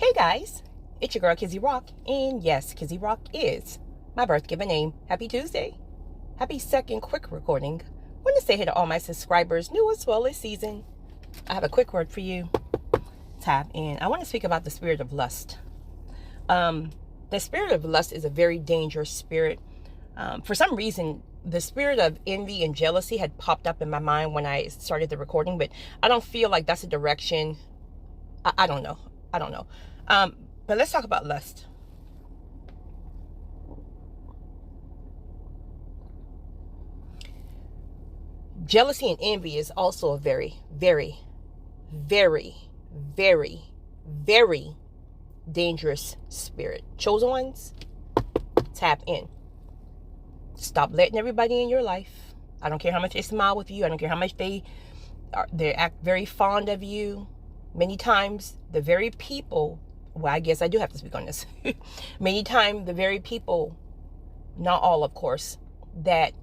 Hey guys, it's your girl Kizzy Rock, and yes, Kizzy Rock is my birth given name. Happy Tuesday. Happy second quick recording. Want to say hey to all my subscribers, new as well as seasoned. I have a quick word for you. Tap in. I want to speak about the spirit of lust. The spirit of lust is a very dangerous spirit. For some reason, the spirit of envy and jealousy had popped up in my mind when I started the recording, but I don't feel like that's a direction. I don't know. I don't know. But let's talk about lust. Jealousy and envy is also a very, very, very, very, very dangerous spirit. Chosen ones, tap in. Stop letting everybody in your life. I don't care how much they smile with you. I don't care how much they act very fond of you. Many times, the very people, well, I guess I do have to speak on this. Many times, the very people, not all, of course, that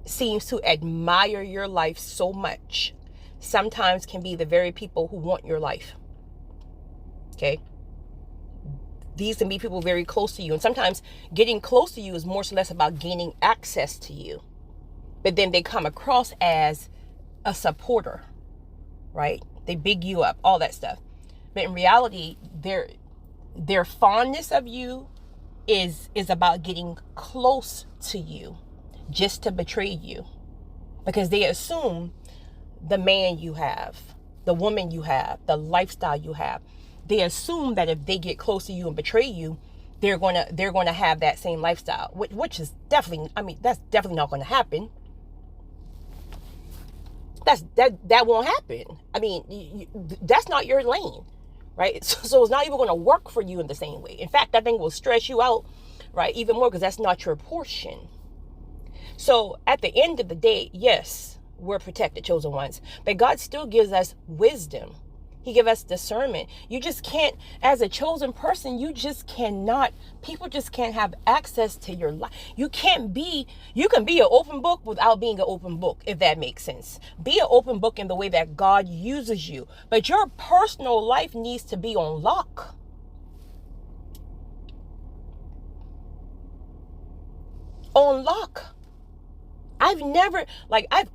seems to admire your life so much, sometimes can be the very people who want your life. Okay? These can be people very close to you. And sometimes getting close to you is more or less about gaining access to you. But then they come across as a supporter, right? They big you up, all that stuff. But in reality, their fondness of you is about getting close to you just to betray you. Because they assume the man you have, the woman you have, the lifestyle you have, they assume that if they get close to you and betray you, they're gonna have that same lifestyle, which is definitely, that's definitely not going to happen. That won't happen. That's not your lane, right? So it's not even going to work for you in the same way. In fact, that thing will stress you out, right, even more, because that's not your portion. So at the end of the day, yes, we're protected, chosen ones, but God still gives us wisdom. He gives us discernment. You just can't, as a chosen person, you people just can't have access to your life. You can be an open book without being an open book, if that makes sense. Be an open book in the way that God uses you, but your personal life needs to be on lock. On lock. I've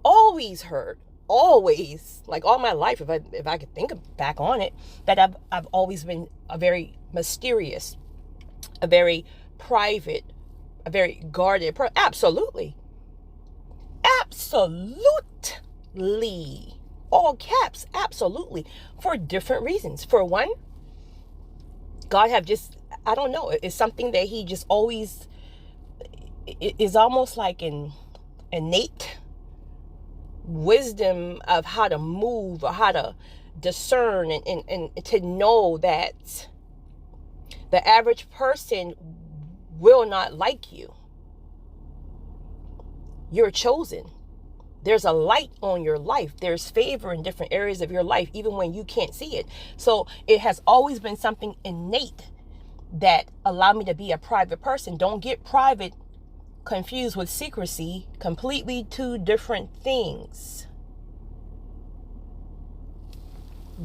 always heard, like all my life, if I could think back on it, that I've always been a very mysterious, a very private, a very guarded person. Absolutely. All caps, absolutely. For different reasons. For one, God have just, I don't know, it's something that he just always, it is almost like an innate wisdom of how to move or how to discern and to know that the average person will not like you. You're chosen. There's a light on your life. There's favor in different areas of your life, even when you can't see it. So it has always been something innate that allowed me to be a private person. Don't get private confused with secrecy. Completely two different things.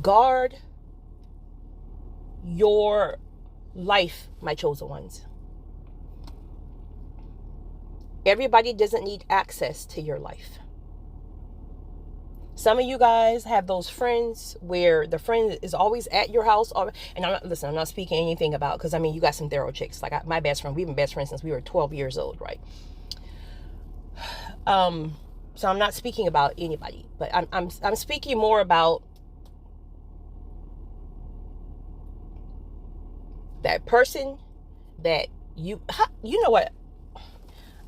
Guard your life, my chosen ones. Everybody doesn't need access to your life. Some of you guys have those friends where the friend is always at your house. And I'm not speaking anything about, because you got some thorough chicks. Like my best friend, we've been best friends since we were 12 years old, right? So I'm not speaking about anybody, but I'm speaking more about that person that you know what?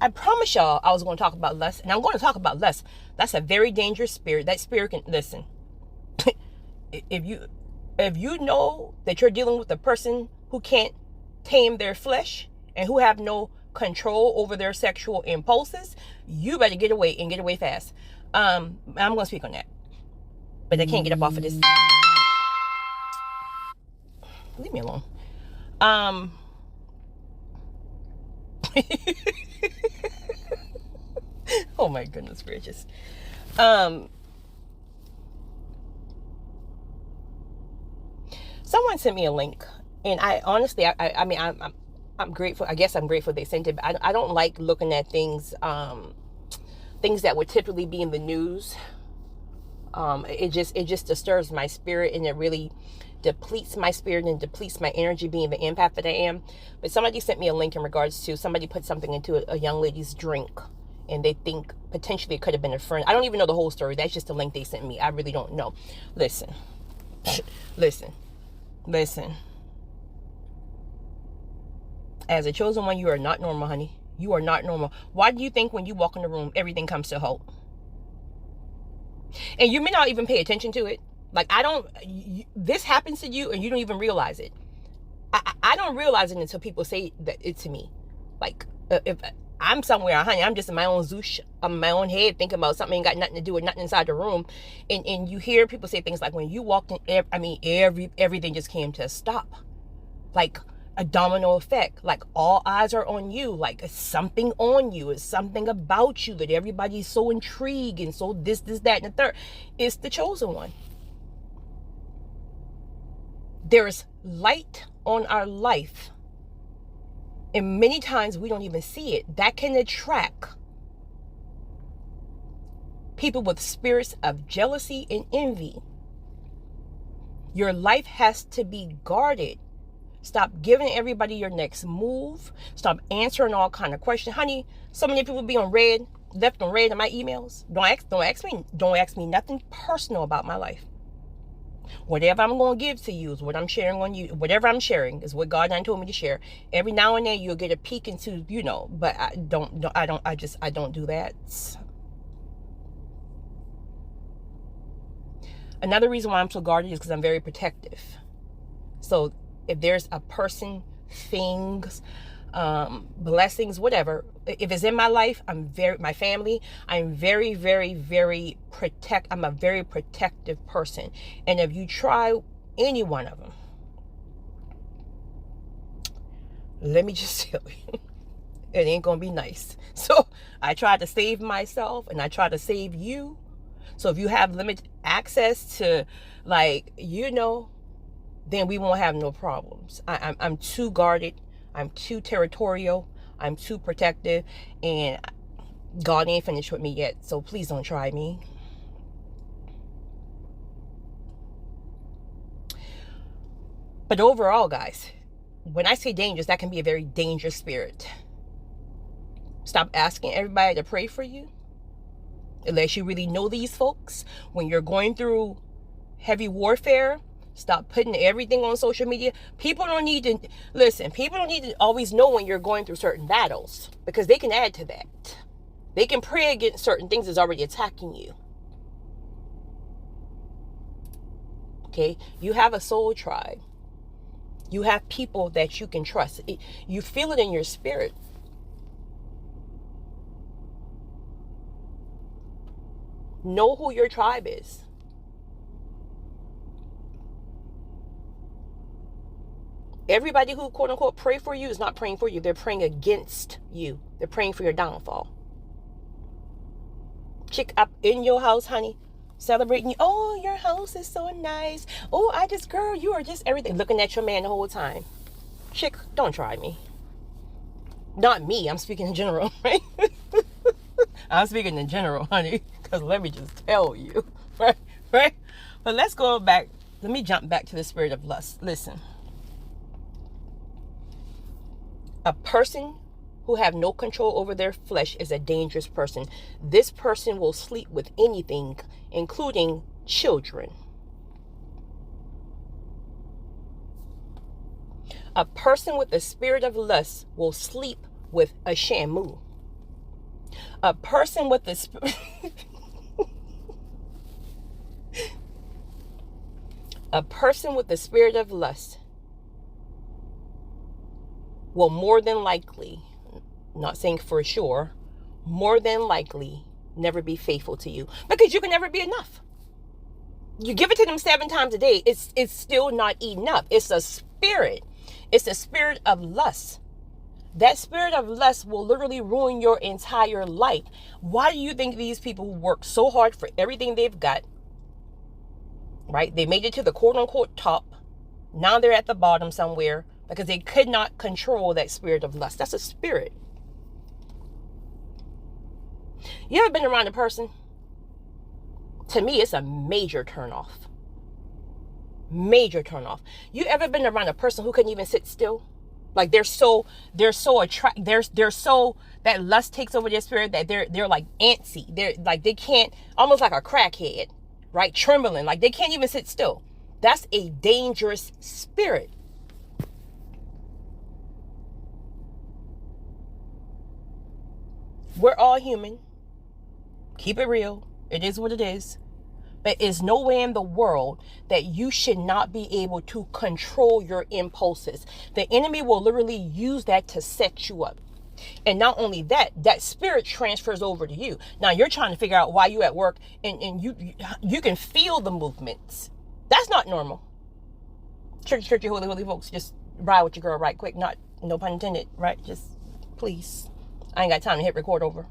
I promise y'all I was going to talk about lust, and I'm going to talk about lust. That's a very dangerous spirit. That spirit can, listen, if you know that you're dealing with a person who can't tame their flesh and who have no control over their sexual impulses, you better get away, and get away fast. I'm going to speak on that, but I can't get up off of this. Leave me alone. Oh my goodness gracious. Someone sent me a link, and I honestly, I mean, I'm grateful. I guess I'm grateful they sent it. But I don't like looking at things, things that would typically be in the news. It just disturbs my spirit, and it really depletes my spirit and depletes my energy, being the empath that I am. But somebody sent me a link in regards to somebody put something into a young lady's drink, and they think potentially it could have been a friend. I don't even know the whole story. That's just the link they sent me. I really don't know. Listen. Listen. As a chosen one, you are not normal, honey. You are not normal. Why do you think when you walk in the room, everything comes to a halt? And you may not even pay attention to it. Like, this happens to you and you don't even realize it. I don't realize it until people say that it to me. Like, if I'm somewhere, honey, I'm just in my own zoosh, I'm in my own head thinking about something, ain't got nothing to do with nothing inside the room. And you hear people say things like, when you walked in, everything just came to a stop. Like a domino effect. Like, all eyes are on you. Like, it's something on you. It's something about you that everybody's so intrigued and so this, that, and the third. It's the chosen one. There's light on our life. And many times we don't even see it. That can attract people with spirits of jealousy and envy. Your life has to be guarded. Stop giving everybody your next move. Stop answering all kind of questions. Honey, so many people be on red, left on red in my emails. Don't ask me nothing personal about my life. Whatever I'm going to give to you is what I'm sharing on you. Whatever I'm sharing is what God done told me to share. Every now and then you'll get a peek into, but I don't do that. Another reason why I'm so guarded is because I'm very protective. So if there's a person, things, blessings, whatever, if it's in my life, my family, I'm very, very, very I'm a very protective person. And if you try any one of them, let me just tell you, it ain't gonna be nice. So I try to save myself and I try to save you. So if you have limited access to, then we won't have no problems. I'm too guarded. I'm too territorial. I'm too protective. And God ain't finished with me yet. So please don't try me. But overall, guys, when I say dangerous, that can be a very dangerous spirit. Stop asking everybody to pray for you. Unless you really know these folks. When you're going through heavy warfare, stop putting everything on social media. People don't need to always know when you're going through certain battles, because they can add to that. They can pray against certain things that's already attacking you. Okay? You have a soul tribe. You have people that you can trust. You feel it in your spirit. Know who your tribe is. Everybody who, quote unquote, pray for you is not praying for you. They're praying against you. They're praying for your downfall. Chick up in your house, honey, celebrating you. Oh, your house is so nice. Oh, girl, you are just everything. Looking at your man the whole time. Chick, don't try me. Not me. I'm speaking in general, right? I'm speaking in general, honey. Because let me just tell you. Right? But let's go back. Let me jump back to the spirit of lust. Listen. A person who have no control over their flesh is a dangerous person. This person will sleep with anything, including children. A person with the spirit of lust will sleep with a shamu. A person with the a person with the spirit of lust will more than likely, not saying for sure, more than likely never be faithful to you, because you can never be enough. You give it to them 7 times a day, it's still not enough. It's a spirit. It's a spirit of lust. That spirit of lust will literally ruin your entire life. Why do you think these people work so hard for everything they've got, right? They made it to the quote unquote top, Now they're at the bottom somewhere because they could not control that spirit of lust. That's a spirit. You ever been around a person? To me, it's a major turnoff. Major turnoff. You ever been around a person who couldn't even sit still? Like they're so attract. They're so, that lust takes over their spirit that they're like antsy. They're like, they can't, almost like a crackhead, right? Trembling, like they can't even sit still. That's a dangerous spirit. We're all human. Keep it real. It is what it is. But there's no way in the world that you should not be able to control your impulses. The enemy will literally use that to set you up. And not only that, that spirit transfers over to you. Now you're trying to figure out why you at work and you can feel the movements. That's not normal. Churchy, holy folks, just ride with your girl right quick. Not, no pun intended, right? Just, please. I ain't got time to hit record over.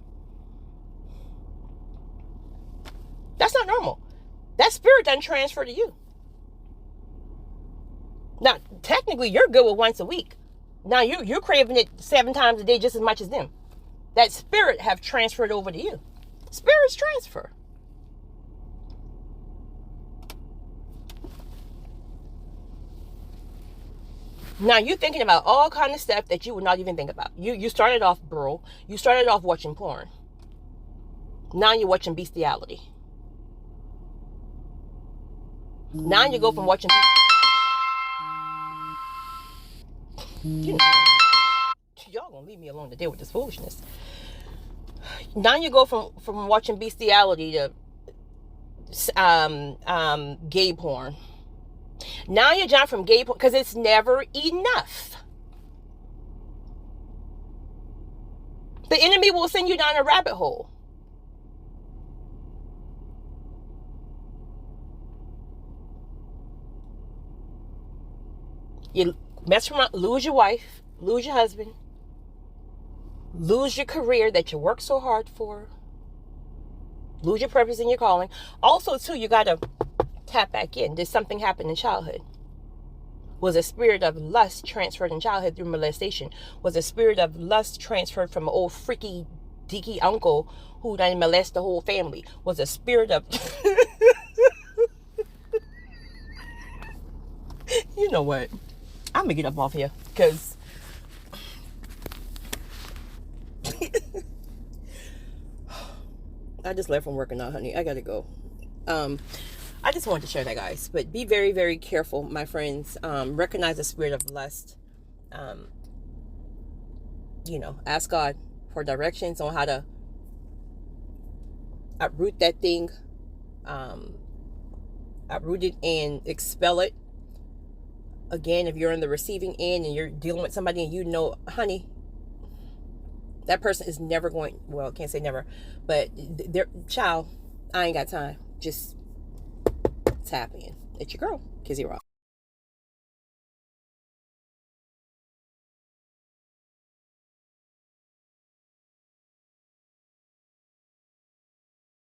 That's not normal. That spirit doesn't transfer to you. Now, technically, you're good with once a week. Now, you're craving it 7 times a day just as much as them. That spirit have transferred over to you. Spirits transfer. Now, you're thinking about all kind of stuff that you would not even think about. You started off, bro. You started off watching porn. Now you're watching bestiality. Now you go from watching, you know, y'all gonna leave me alone to deal with this foolishness. Now you go from watching bestiality to gay porn. Now you jump from gay porn because it's never enough. The enemy will send you down a rabbit hole. You mess around, lose your wife, lose your husband, lose your career that you work so hard for, lose your purpose and your calling. Also, too, you got to tap back in. Did something happen in childhood? Was a spirit of lust transferred in childhood through molestation? Was a spirit of lust transferred from an old freaky, deaky uncle who done molest the whole family? Was a spirit of... You know what? I'm gonna get up off here because I just left from working now, honey. I gotta go. I just wanted to share that, guys. But be very, very careful, my friends. Recognize the spirit of lust. You know, ask God for directions on how to uproot that thing, uproot it and expel it. Again, if you're on the receiving end and you're dealing with somebody and you know, honey, that person is never going, well, can't say never, but they're, child, I ain't got time. Just tap in. It's your girl, Kizzy Rock.